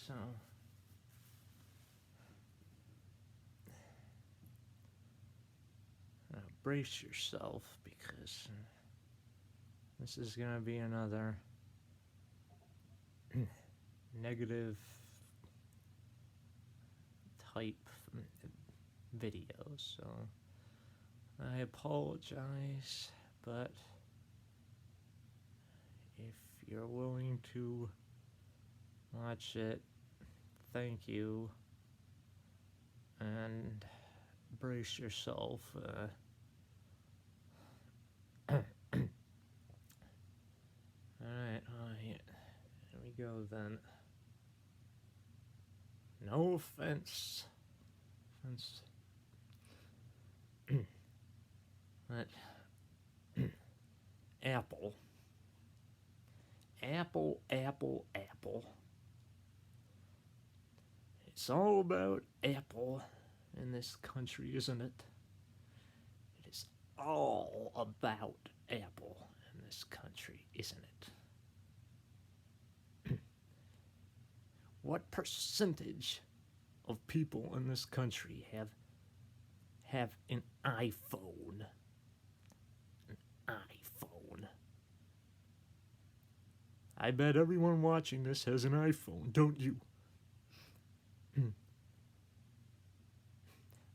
So, brace yourself because this is going to be another negative type video. So, I apologize, but if you're willing to watch it, thank you, and brace yourself. Alright, here we go then. No offense. But Apple. It's all about Apple in this country, isn't it? It is all about Apple in this country, isn't it? What percentage of people in this country have an iPhone? An iPhone. I bet everyone watching this has an iPhone, don't you?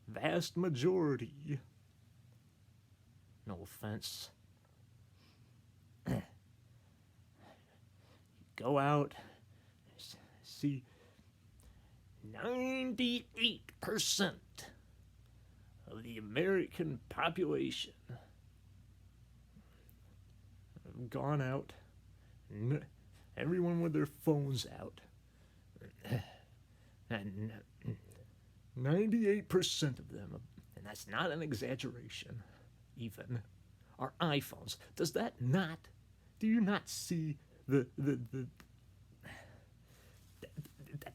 Vast majority. No offense. Go out, see 98% of the American population have gone out, everyone with their phones out, and 98% of them, and that's not an exaggeration even, are iPhones. Do you not see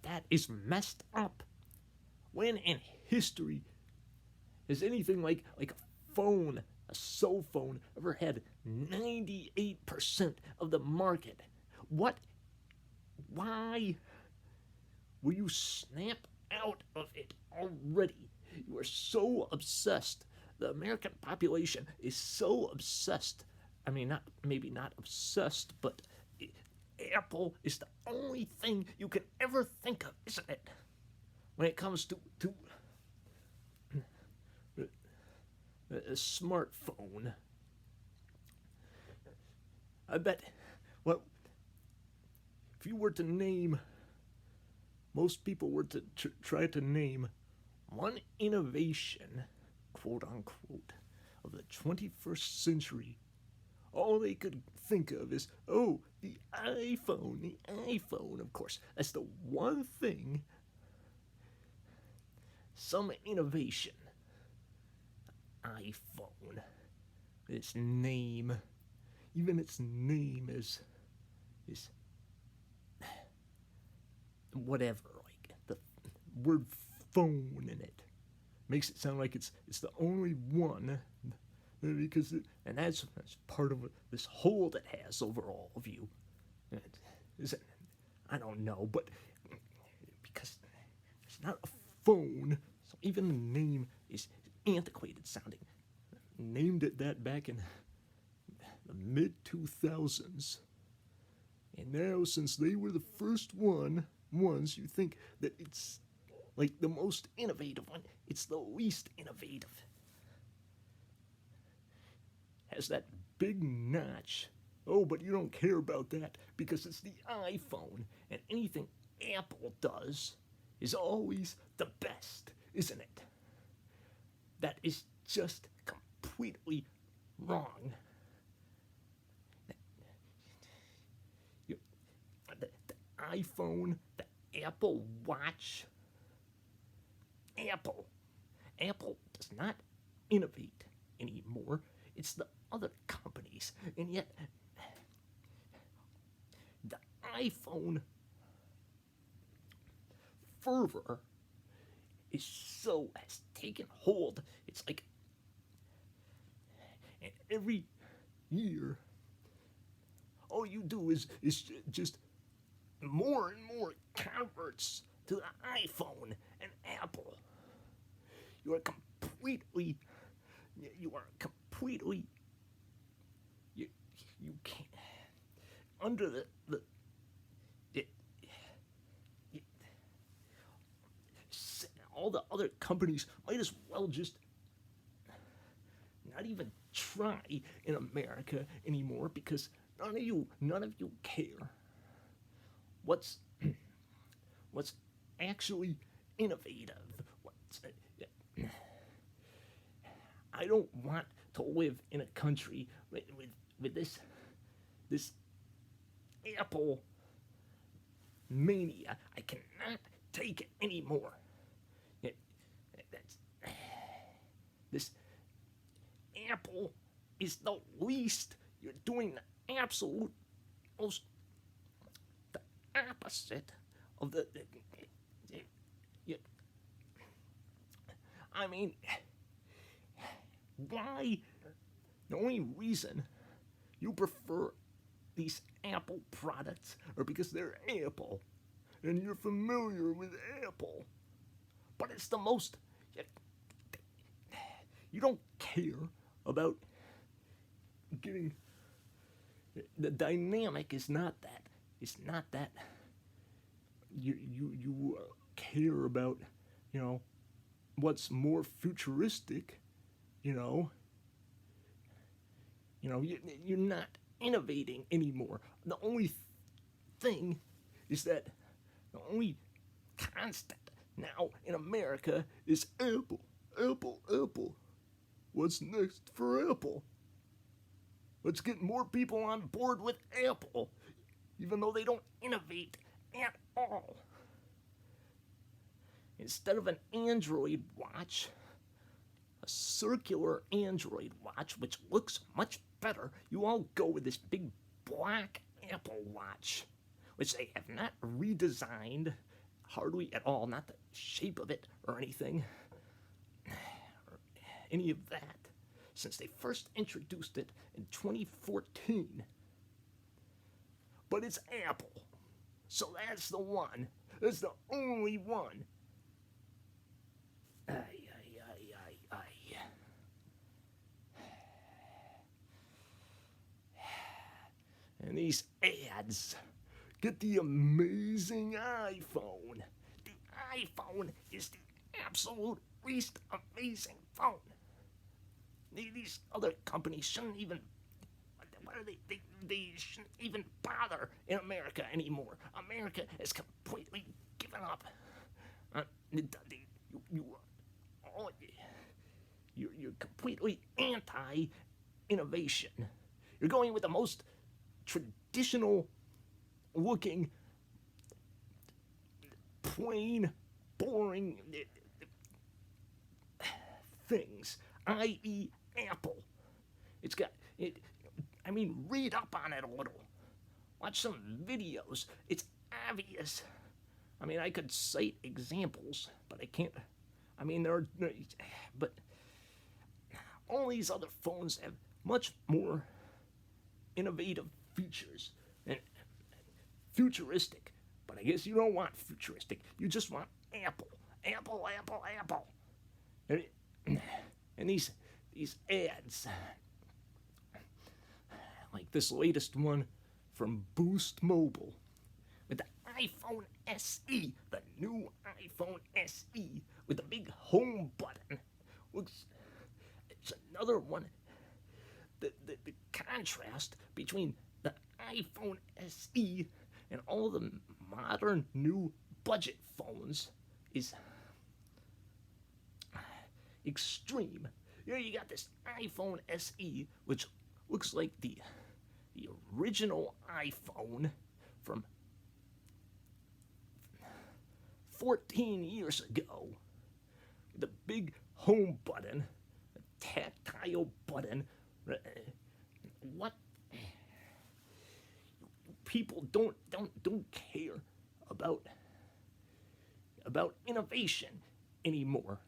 that is messed up? When in history has anything like a phone, a cell phone, ever had 98% of the market? Why will you snap out of it already? You are so obsessed. The American population is so obsessed. I mean, maybe not obsessed, but Apple is the only thing you can ever think of, isn't it? When it comes to a smartphone. I bet, well, if you were to name, most people were to try to name one innovation, quote unquote, of the 21st century, all they could think of is, oh, the iPhone, of course. That's the one thing, some innovation. iPhone. Its name, even its name is whatever, like the word phone in it makes it sound like it's the only one, because and that's part of this hold it has over all of you. Is it? I don't know, but because it's not a phone, so even the name is antiquated sounding. Named it that back in the mid 2000s, and now since they were the first ones, you think that it's like the most innovative one. It's the least innovative. Has that big notch. Oh, but you don't care about that because it's the iPhone, and anything Apple does is always the best, isn't it? That is just completely wrong. The iPhone, the Apple Watch. Apple does not innovate anymore. It's the other companies. And yet, the iPhone fervor has taken hold. It's like, and every year, all you do is just more and more converts to the iPhone and Apple. You are completely, you, you can't, under the it, it, all the other companies might as well just not even try in America anymore because none of you care what's what's actually innovative. I don't want to live in a country with this Apple mania. I cannot take it anymore. That's, this Apple is the least. You're doing the absolute most, the opposite of the I mean, why? The only reason you prefer these Apple products are because they're Apple and you're familiar with Apple. But it's the most. You don't care about getting. The dynamic is not that. It's not that. You care about, what's more futuristic, you're not innovating anymore. The only thing is that the only constant now in America is Apple. Apple, Apple. What's next for Apple? Let's get more people on board with Apple, even though they don't innovate at all. Instead of an Android watch, a circular Android watch, which looks much better, you all go with this big black Apple Watch, which they have not redesigned hardly at all, not the shape of it or anything, or any of that, since they first introduced it in 2014. But it's Apple, so that's the one. That's the only one. And these ads. Get the amazing iPhone. The iPhone is the absolute least amazing phone. These other companies shouldn't even. What are they shouldn't even bother in America anymore. America has completely given up. You're completely anti-innovation. You're going with the most traditional looking, plain, boring things, i.e. Apple. It's got it. I mean, read up on it a little. Watch some videos. It's obvious. I mean, I could cite examples, but I can't. I mean, but all these other phones have much more innovative features and futuristic. But I guess you don't want futuristic. You just want Apple. Apple, Apple, Apple. And these ads, like this latest one from Boost Mobile, with the iPhone SE, the new iPhone SE, with the big home button. It's another one. The contrast between the iPhone SE and all the modern new budget phones is extreme. You got this iPhone SE, which looks like the original iPhone from 14 years ago. The big home button, a tactile button. What? People don't care about innovation anymore.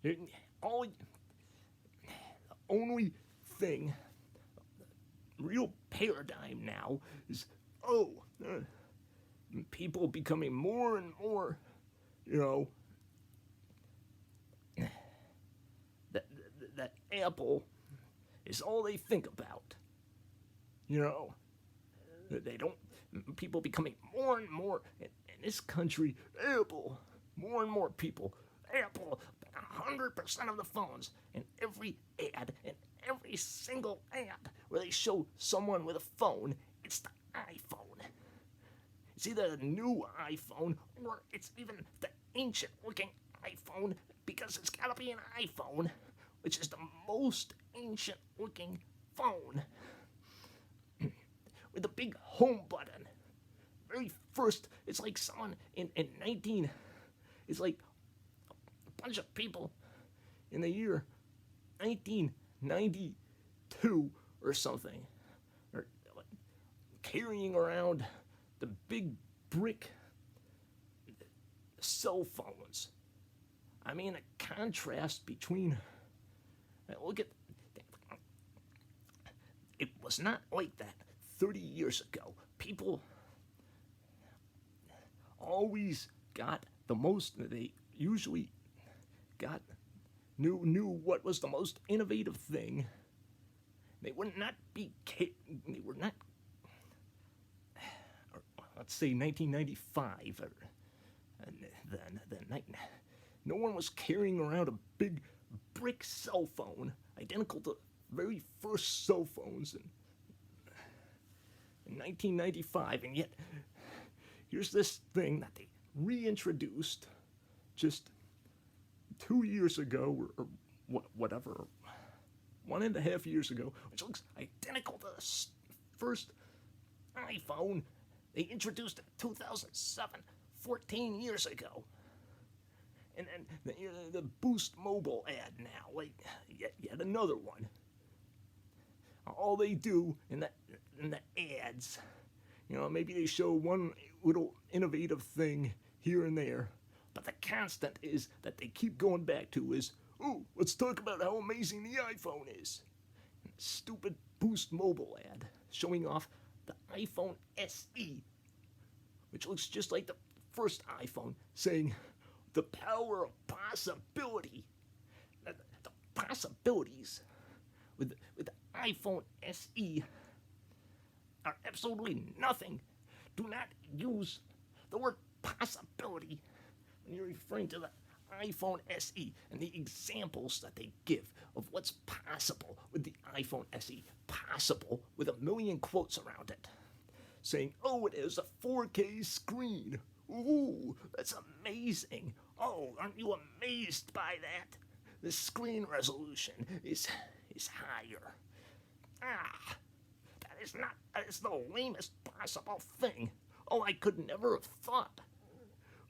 The only thing, real paradigm now is, people becoming more and more, you know, that Apple is all they think about. You know, they don't. People becoming more and more in this country. Apple, more and more people. Apple, 100% of the phones, and every ad, and every single ad where they show someone with a phone, it's the iPhone. It's either the new iPhone or it's even the ancient-looking iPhone because it's gotta be an iPhone, which is the most ancient-looking phone with the big home button. Very first, it's like someone in 19. It's like a bunch of people in the year 1992 or something, or carrying around the big brick cell phones. I mean, a contrast between. Look at. It was not like that 30 years ago. People always got the most. They usually knew what was the most innovative thing. They would not be. They were not. Let's say 1995, then no one was carrying around a big brick cell phone identical to the very first cell phones in 1995, and yet here's this thing that they reintroduced just 2 years ago, or whatever, 1.5 years ago, which looks identical to the first iPhone. They introduced it in 2007, 14 years ago. And then the Boost Mobile ad now, like yet another one. All they do in the ads, maybe they show one little innovative thing here and there, but the constant is that they keep going back to is, oh, let's talk about how amazing the iPhone is. And the stupid Boost Mobile ad showing off the iPhone SE, which looks just like the first iPhone, saying the power of possibility. The possibilities with the iPhone SE are absolutely nothing. Do not use the word possibility when you're referring to the iPhone SE and the examples that they give of what's possible with the iPhone SE. Possible with a million quotes around it, saying, oh, it is a 4K screen. Ooh, that's amazing. Oh, aren't you amazed by that? The screen resolution is higher. That is the lamest possible thing. Oh, I could never have thought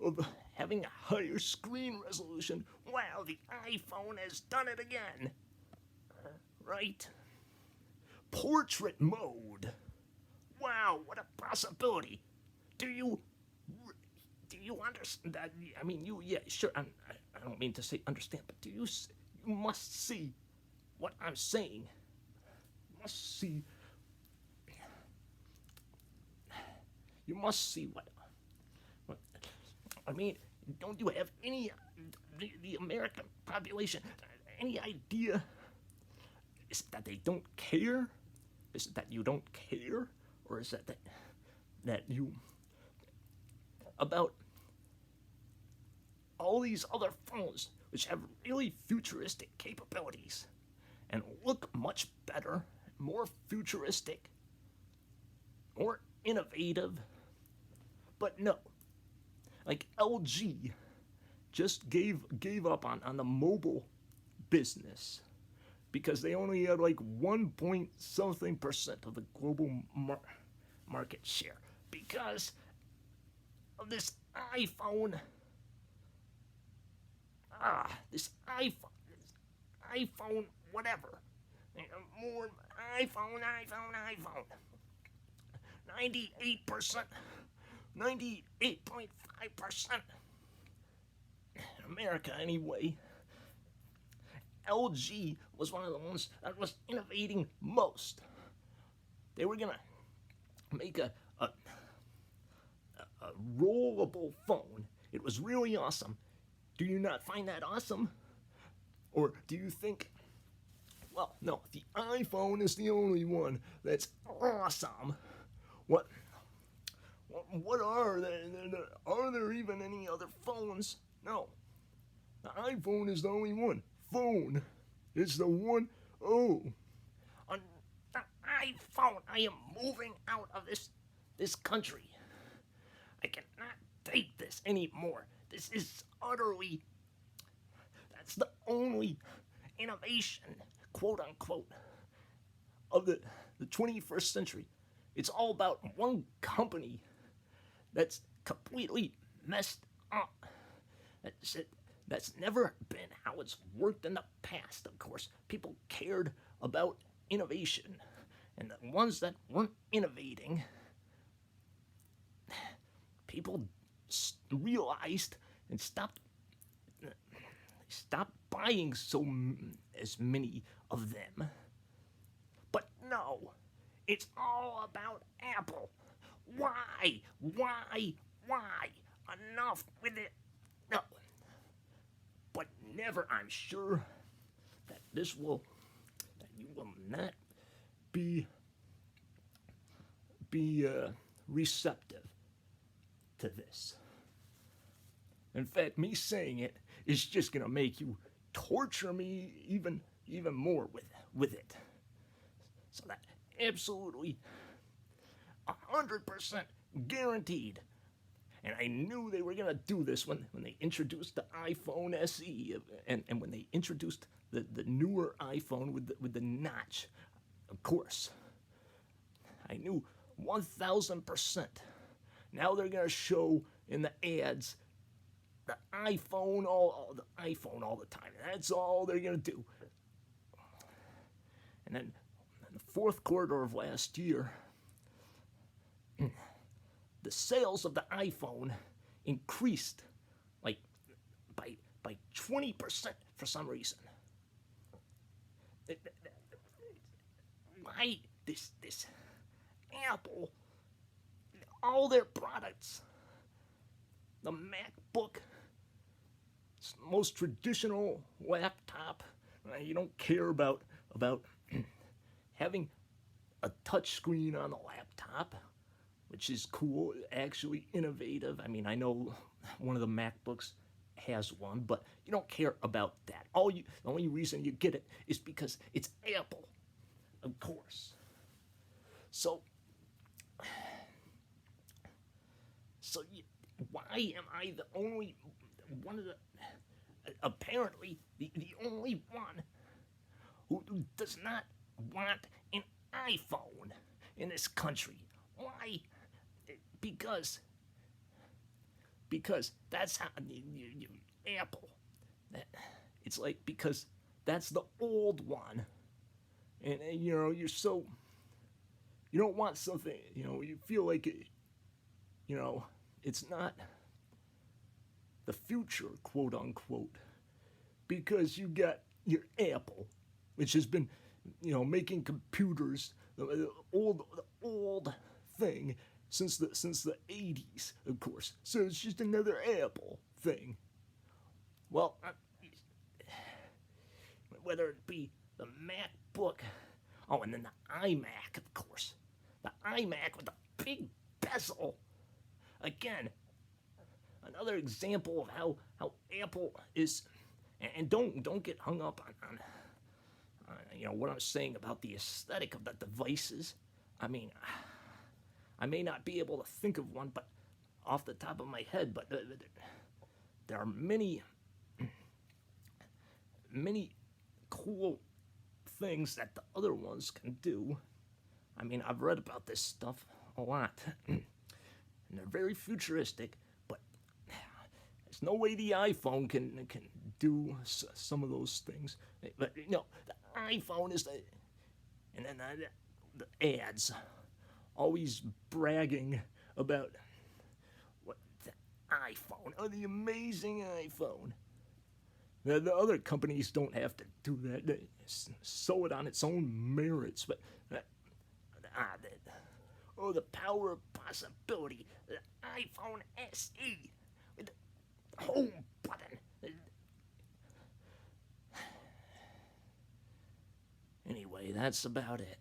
of having a higher screen resolution. Wow, the iPhone has done it again. Right? Portrait mode. Wow, what a possibility. Do you understand that? I mean, sure, I don't mean to say understand, but you must see what I'm saying. You must see what I mean. Don't you have any, the American population, any idea? Is it that they don't care? Is it that you don't care? Or is it that you, about all these other phones which have really futuristic capabilities and look much better, more futuristic, more innovative, but no. Like LG just gave up on the mobile business because they only had like 1.something% of the global market share because of this iPhone. This iPhone, whatever. More iPhone. 98%, 98.5%. In America, anyway. LG was one of the ones that was innovating most. They were gonna make a rollable phone. It was really awesome. Do you not find that awesome? Or do you think, well, no, the iPhone is the only one that's awesome? What? What are there? Are there even any other phones? No. The iPhone is the only one. Phone. It's the one. Oh. On the iPhone, I am moving out of this country. I cannot take this anymore. This is utterly. That's the only innovation, quote unquote, Of the 21st century. It's all about one company that's completely messed up. That's it. That's never been how it's worked in the past, of course. People cared about innovation. And the ones that weren't innovating, people realized and stopped buying as many of them. But no, it's all about Apple. Why? Enough with it. No. But never, I'm sure, that you will not be receptive to this. In fact, me saying it is just gonna make you torture me even more with it. So that absolutely 100% guaranteed. And I knew they were gonna do this when they introduced the iPhone SE and when they introduced the newer iPhone with the notch. Of course, I knew 1,000%. Now they're gonna show in the ads the iPhone all the time. That's all they're gonna do. And then in the fourth quarter of last year, the sales of the iPhone increased like by 20% for some reason. Why this Apple, all their products, the MacBook, most traditional laptop. You don't care about having a touch screen on the laptop, which is cool, actually innovative. I mean, I know one of the MacBooks has one, but you don't care about that. The only reason you get it is because it's Apple, of course. So why am I the only one of the, apparently the only one who does not want an iPhone in this country? Why? Because that's how Apple. It's like because that's the old one, and you don't want something. You feel like it. It's not the future, quote unquote, because you got your Apple, which has been, making computers, the old thing since the 80s, of course. So it's just another Apple thing. Well, whether it be the MacBook, and then the iMac, of course, the iMac with the big bezel. Again, another example of how Apple is, and don't get hung up on what I'm saying about the aesthetic of the devices. I mean, I may not be able to think of one, but off the top of my head, but there are many cool things that the other ones can do. I mean, I've read about this stuff a lot, and they're very futuristic, but there's no way the iPhone can do some of those things. But the iPhone is and then the ads always bragging about what the iPhone, the amazing iPhone. The other companies don't have to do that. They sow it on its own merits. But the power of possibility. The iPhone SE with the home button. Anyway, that's about it.